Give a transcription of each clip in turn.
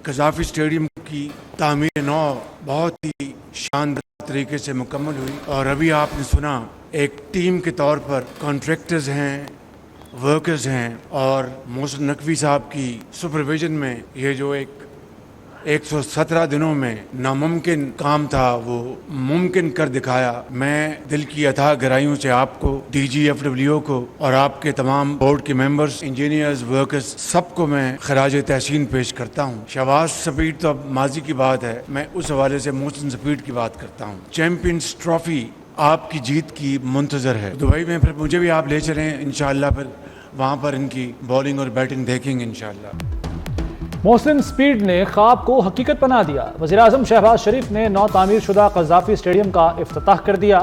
Gaddafi stadium کی تعمیر نو بہت ہی شاندار طریقے سے مکمل ہوئی، اور ابھی آپ نے سنا ایک ٹیم کے طور پر کانٹریکٹرز ہیں، ورکرز ہیں، اور محسن نقوی صاحب کی سپرویژن میں یہ جو 117 دنوں میں ناممکن کام تھا وہ ممکن کر دکھایا۔ میں دل کی اتھاہ گہرائیوں سے آپ کو، ڈی جی ایف ڈبلیو کو، اور آپ کے تمام بورڈ کے ممبرز، انجینئرز، ورکرز، سب کو میں خراج تحسین پیش کرتا ہوں۔ شہباز سپیڈ تو اب ماضی کی بات ہے، میں اس حوالے سے محسن سپیڈ کی بات کرتا ہوں۔ چیمپئنز ٹرافی آپ کی جیت کی منتظر ہے دبئی میں، پھر مجھے بھی آپ لے چلیں انشاءاللہ، پھر وہاں پر ان کی بالنگ اور بیٹنگ دیکھیں گے انشاءاللہ۔ محسن سپیڈ نے خواب کو حقیقت بنا دیا۔ وزیراعظم شہباز شریف نے نو تعمیر شدہ قذافی اسٹیڈیم کا افتتاح کر دیا۔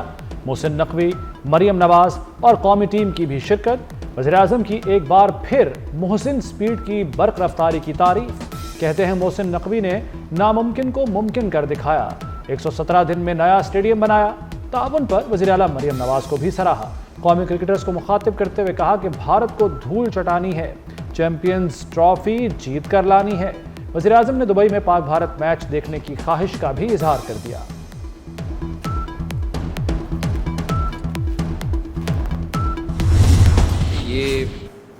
محسن نقوی، مریم نواز اور قومی ٹیم کی بھی شرکت۔ وزیراعظم کی ایک بار پھر محسن سپیڈ کی برق رفتاری کی تعریف۔ کہتے ہیں محسن نقوی نے ناممکن کو ممکن کر دکھایا، 117 دن میں نیا اسٹیڈیم بنایا۔ تعاون پر وزیر اعلیٰ مریم نواز کو بھی سراہا۔ قومی کرکٹرز کو مخاطب کرتے ہوئے کہا کہ بھارت کو دھول چٹانی ہے، چیمپئنز ٹرافی جیت کر لانی ہے۔ وزیراعظم نے دبئی میں پاک بھارت میچ دیکھنے کی خواہش کا بھی اظہار کر دیا۔ یہ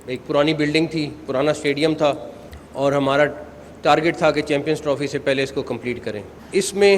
ایک پرانی بلڈنگ تھی، پرانا اسٹیڈیم تھا، اور ہمارا ٹارگٹ تھا کہ چیمپئنز ٹرافی سے پہلے اس کو کمپلیٹ کریں۔ اس میں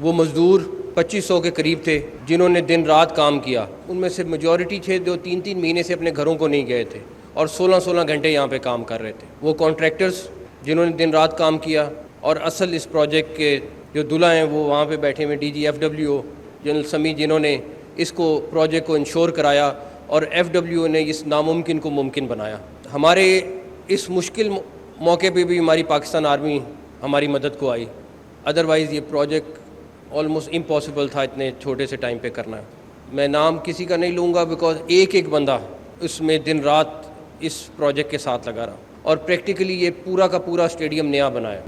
وہ مزدور 2500 کے قریب تھے جنہوں نے دن رات کام کیا۔ ان میں سے میجورٹی تھے جو 3 مہینے سے اپنے گھروں کو نہیں گئے تھے اور 16 گھنٹے یہاں پہ کام کر رہے تھے۔ وہ کانٹریکٹرز جنہوں نے دن رات کام کیا، اور اصل اس پروجیکٹ کے جو دلہا ہیں وہ وہاں پہ بیٹھے ہوئے D G F W general Sami, جنہوں نے اس کو پروجیکٹ کو انشور کرایا، اور ایف ڈبلیو نے اس ناممکن کو ممکن بنایا۔ ہمارے اس مشکل موقع پہ بھی ہماری پاکستان آرمی ہماری مدد کو آئی، ادروائز یہ پروجیکٹ آلموسٹ امپاسبل تھا اتنے چھوٹے سے ٹائم پہ کرنا۔ میں نام کسی کا نہیں لوں گا بیکاز ایک بندہ اس میں دن رات اس پروجیکٹ کے ساتھ لگا رہا، اور پریکٹیکلی یہ پورا کا پورا اسٹیڈیم نیا بنایا۔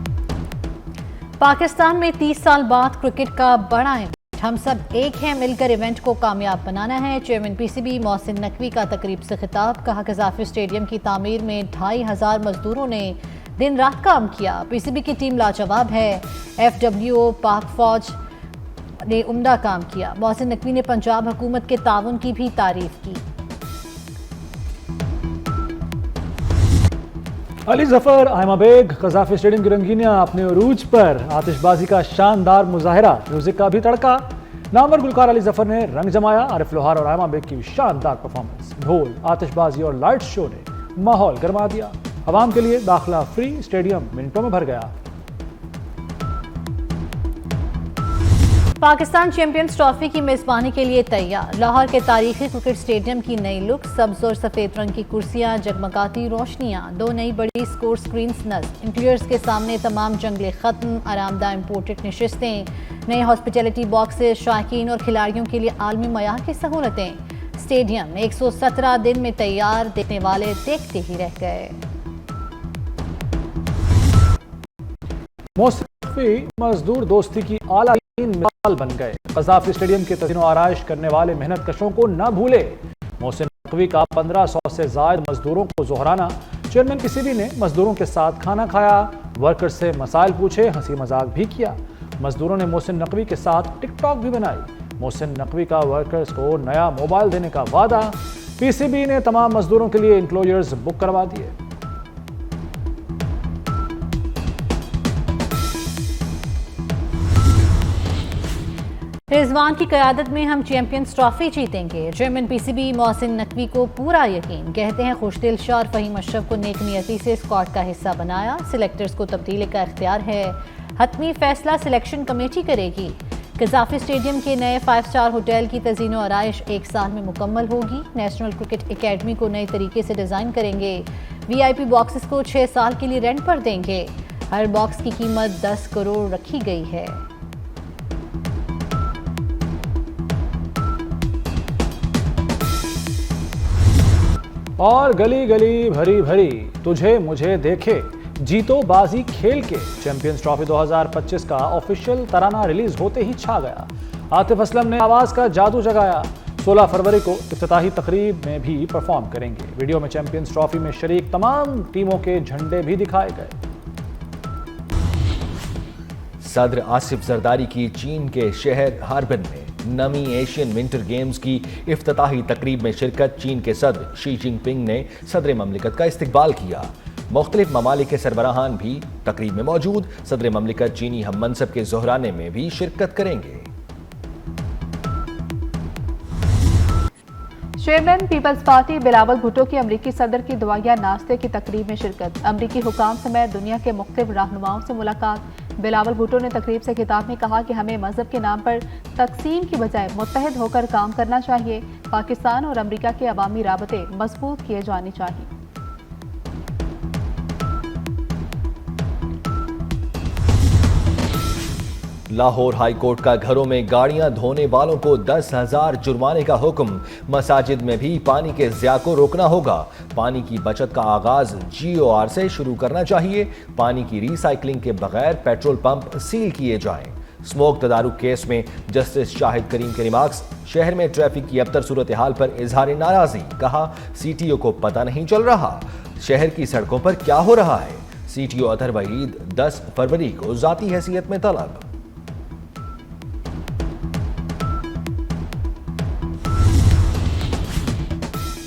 پاکستان میں 30 سال بعد کرکٹ کا بڑا ایونٹ، ہم سب ایک ہیں، مل کر ایونٹ کو کامیاب بنانا ہے۔ Chairman P C B Mohsin Naqvi کا تقریب سے خطاب، کہا کہ قذافی اسٹیڈیم کی تعمیر میں 2500 مزدوروں نے دن رات کام کیا۔ پی سی بی کی ٹیم لاجواب ہے، ایف ڈبلیو، پاک فوج نے عمدہ کام کیا۔ محسن نقوی نے پنجاب حکومت کے تعاون کی بھی تعریف کی۔ علی ظفر، آئمہ بیگ، قذافی اسٹیڈیم کی رنگینیاں اپنے عروج پر، آتش بازی کا شاندار مظاہرہ، میوزک کا بھی تڑکا۔ نامور گلوکار علی ظفر نے رنگ جمایا، عارف لوہار اور آئمہ بیگ کی شاندار پرفارمنس، ڈھول، آتش بازی اور لائٹ شو نے ماحول گرما دیا۔ عوام کے لیے داخلہ فری، اسٹیڈیم منٹوں میں بھر گیا۔ پاکستان چیمپئنز ٹرافی کی میزبانی کے لیے تیار، لاہور کے تاریخی کرکٹ اسٹیڈیم کی نئی لک، سبز اور سفید رنگ کی کرسیاں، جگمگاتی روشنیاں، 2 نئی بڑی سکور سکرینز نصب، انٹیریئرز کے سامنے تمام جنگلے ختم، آرام دہ امپورٹڈ نشستیں، نئے ہاسپٹیلٹی باکسز، شائقین اور کھلاڑیوں کے لیے عالمی معیار کی سہولتیں۔ اسٹیڈیم 117 دن میں تیار، دیکھنے والے دیکھتے ہی رہ گئے۔ محسن نقوی مزدور دوستی کی اعلیٰ مثال بن گئے۔ قذافی اسٹیڈیم کے تزئین و آرائش کرنے والے محنت کشوں کو نہ بھولے۔ محسن نقوی کا 1500 سے زائد مزدوروں کو ظہرانہ۔ چیئرمین پی سی بی نے مزدوروں کے ساتھ کھانا کھایا، ورکرز سے مسائل پوچھے، ہنسی مذاق بھی کیا۔ مزدوروں نے محسن نقوی کے ساتھ ٹک ٹاک بھی بنائی۔ محسن نقوی کا ورکرز کو نیا موبائل دینے کا وعدہ۔ پی سی بی نے تمام مزدوروں کے لیے انکلوجرز بک کروا دیے۔ رضوان کی قیادت میں ہم چیمپئنز ٹرافی جیتیں گے، chairman P C B Mohsin Naqvi کو پورا یقین۔ کہتے ہیں خوش دل شاہ اور فہیم اشرف کو نیک نیتی سے اسکواڈ کا حصہ بنایا، سلیکٹرز کو تبدیلی کا اختیار ہے، حتمی فیصلہ سلیکشن کمیٹی کرے گی۔ قذافی اسٹیڈیم کے نئے 5 اسٹار ہوٹل کی تزئین و آرائش 1 سال میں مکمل ہوگی، نیشنل کرکٹ اکیڈمی کو نئے طریقے سے ڈیزائن کریں گے، وی آئی پی باکسز کو 6 سال کے لیے رینٹ پر دیں گے، ہر باکس کی قیمت 10 کروڑ رکھی گئی ہے۔ اور گلی گلی بھری بھری تجھے مجھے دیکھے، جیتو بازی کھیل کے، چیمپئنز ٹرافی 2025 کا آفیشیل ترانہ ریلیز ہوتے ہی چھا گیا۔ عاطف اسلم نے آواز کا جادو جگایا، 16 فروری کو افتتاحی تقریب میں بھی پرفارم کریں گے۔ ویڈیو میں چیمپئنز ٹرافی میں شریک تمام ٹیموں کے جھنڈے بھی دکھائے گئے۔ صدر آصف زرداری کی چین کے شہر ہاربن میں نمی ایشین ونٹر گیمز کی افتتاحی تقریب میں شرکت۔ چین کے صدر شی جن پنگ نے صدر مملکت کا استقبال کیا۔ مختلف ممالک کے سربراہان بھی تقریب میں موجود۔ صدر مملکت چینی ہم منصب کے ظہرانے میں بھی شرکت کریں گے۔ چیئرمین پیپلز پارٹی بلاول بھٹو کی امریکی صدر کی دعائیہ ناشتے کی تقریب میں شرکت۔ امریکی حکام سمیت دنیا کے مختلف رہنماؤں سے ملاقات۔ بلاول بھٹو نے تقریب سے خطاب میں کہا کہ ہمیں مذہب کے نام پر تقسیم کی بجائے متحد ہو کر کام کرنا چاہیے۔ پاکستان اور امریکہ کے عوامی رابطے مضبوط کیے جانے چاہیے۔ لاہور ہائی کورٹ کا گھروں میں گاڑیاں دھونے والوں کو 10,000 جرمانے کا حکم۔ مساجد میں بھی پانی کے ضیاع کو روکنا ہوگا۔ پانی کی بچت کا آغاز GOR سے شروع کرنا چاہیے۔ پانی کی ری سائیکلنگ کے بغیر پیٹرول پمپ سیل کیے جائیں۔ اسموک تدارک کیس میں جسٹس شاہد کریم کے ریمارکس۔ شہر میں ٹریفک کی ابتر صورتحال پر اظہار ناراضی۔ کہا CTO کو پتہ نہیں چل رہا شہر کی سڑکوں پر کیا ہو رہا ہے۔ CTO اطہر وحید 10 فروری کو ذاتی حیثیت میں طلب۔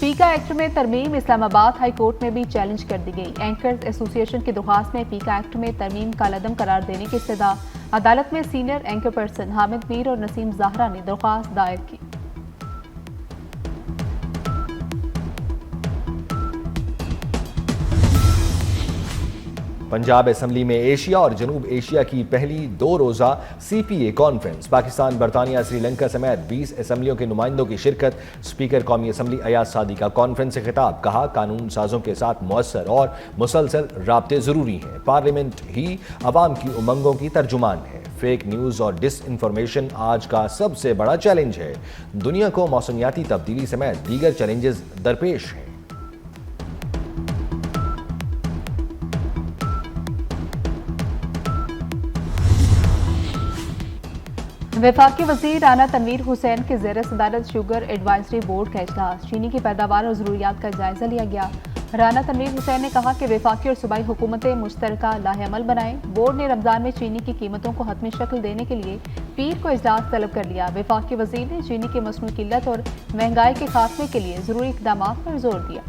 پیکا ایکٹ میں ترمیم اسلام آباد ہائی کورٹ میں بھی چیلنج کر دی گئی۔ اینکرز ایسوسی ایشن کی درخواست میں پیکا ایکٹ میں ترمیم کالعدم قرار دینے کی استدعا۔ عدالت میں سینئر اینکر پرسن حامد میر اور نسیم زہرا نے درخواست دائر کی۔ پنجاب اسمبلی میں ایشیا اور جنوب ایشیا کی پہلی 2 روزہ CPA کانفرنس۔ پاکستان، برطانیہ، سری لنکا سمیت 20 اسمبلیوں کے نمائندوں کی شرکت۔ اسپیکر قومی اسمبلی ایاز صادق کا کانفرنس سے خطاب۔ کہا قانون سازوں کے ساتھ مؤثر اور مسلسل رابطے ضروری ہیں۔ پارلیمنٹ ہی عوام کی امنگوں کی ترجمان ہے۔ فیک نیوز اور ڈس انفارمیشن آج کا سب سے بڑا چیلنج ہے۔ دنیا کو موسمیاتی تبدیلی سمیت دیگر چیلنجز درپیش ہیں۔ وفاقی وزیر رانا تنویر حسین کے زیر صدارت شوگر ایڈوائزری بورڈ کا اجلاس۔ چینی کی پیداوار اور ضروریات کا جائزہ لیا گیا۔ رانا تنویر حسین نے کہا کہ وفاقی اور صوبائی حکومتیں مشترکہ لاہ عمل بنائیں۔ بورڈ نے رمضان میں چینی کی قیمتوں کو حتمی شکل دینے کے لیے پیر کو اجلاس طلب کر لیا۔ وفاقی وزیر نے چینی کی مصنوعی قلت اور مہنگائی کے خاتمے کے لیے ضروری اقدامات پر زور دیا۔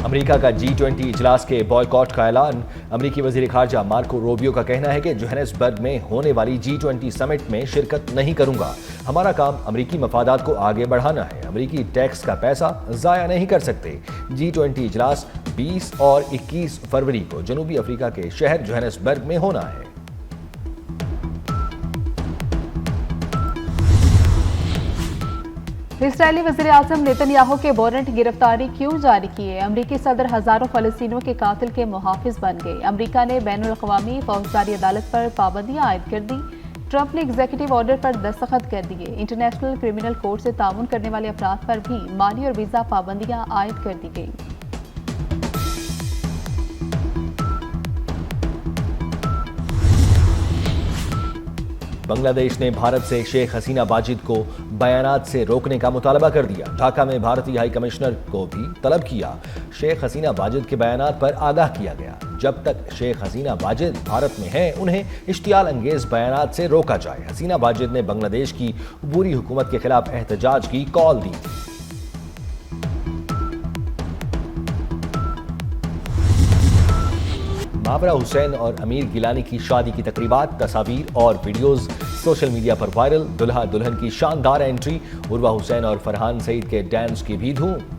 امریکہ کا G20 اجلاس کے بائیکاٹ کا اعلان۔ امریکی وزیر خارجہ مارکو روبیو کا کہنا ہے کہ جوہانسبرگ میں ہونے والی G20 سمٹ میں شرکت نہیں کروں گا۔ ہمارا کام امریکی مفادات کو آگے بڑھانا ہے۔ امریکی ٹیکس کا پیسہ ضائع نہیں کر سکتے۔ G20 اجلاس 20 اور 21 فروری کو جنوبی افریقہ کے شہر جوہانسبرگ میں ہونا ہے۔ اسرائیلی وزیر اعظم نیتن یاہو کے وارنٹ گرفتاری کیوں جاری کیے؟ امریکی صدر ہزاروں فلسطینیوں کے قاتل کے محافظ بن گئے۔ امریکہ نے بین الاقوامی فوجداری عدالت پر پابندیاں عائد کر دی۔ ٹرمپ نے ایگزیکٹو آرڈر پر دستخط کر دیے۔ انٹرنیشنل کرمنل کورٹ سے تعاون کرنے والے افراد پر بھی مالی اور ویزا پابندیاں عائد کر دی گئیں۔ بنگلہ دیش نے بھارت سے شیخ حسینہ واجد کو بیانات سے روکنے کا مطالبہ کر دیا۔ ڈھاکہ میں بھارتی ہائی کمشنر کو بھی طلب کیا۔ شیخ حسینہ واجد کے بیانات پر آگاہ کیا گیا۔ جب تک شیخ حسینہ واجد بھارت میں ہیں انہیں اشتعال انگیز بیانات سے روکا جائے۔ حسینہ واجد نے بنگلہ دیش کی عبوری حکومت کے خلاف احتجاج کی کال دی تھی۔ ماورا حسین اور امیر گیلانی کی شادی کی تقریبات، تصاویر اور ویڈیوز سوشل میڈیا پر وائرل۔ دلہا دلہن کی شاندار انٹری، عروہ حسین اور فرحان سعید کے ڈانس کی بھی دھوم۔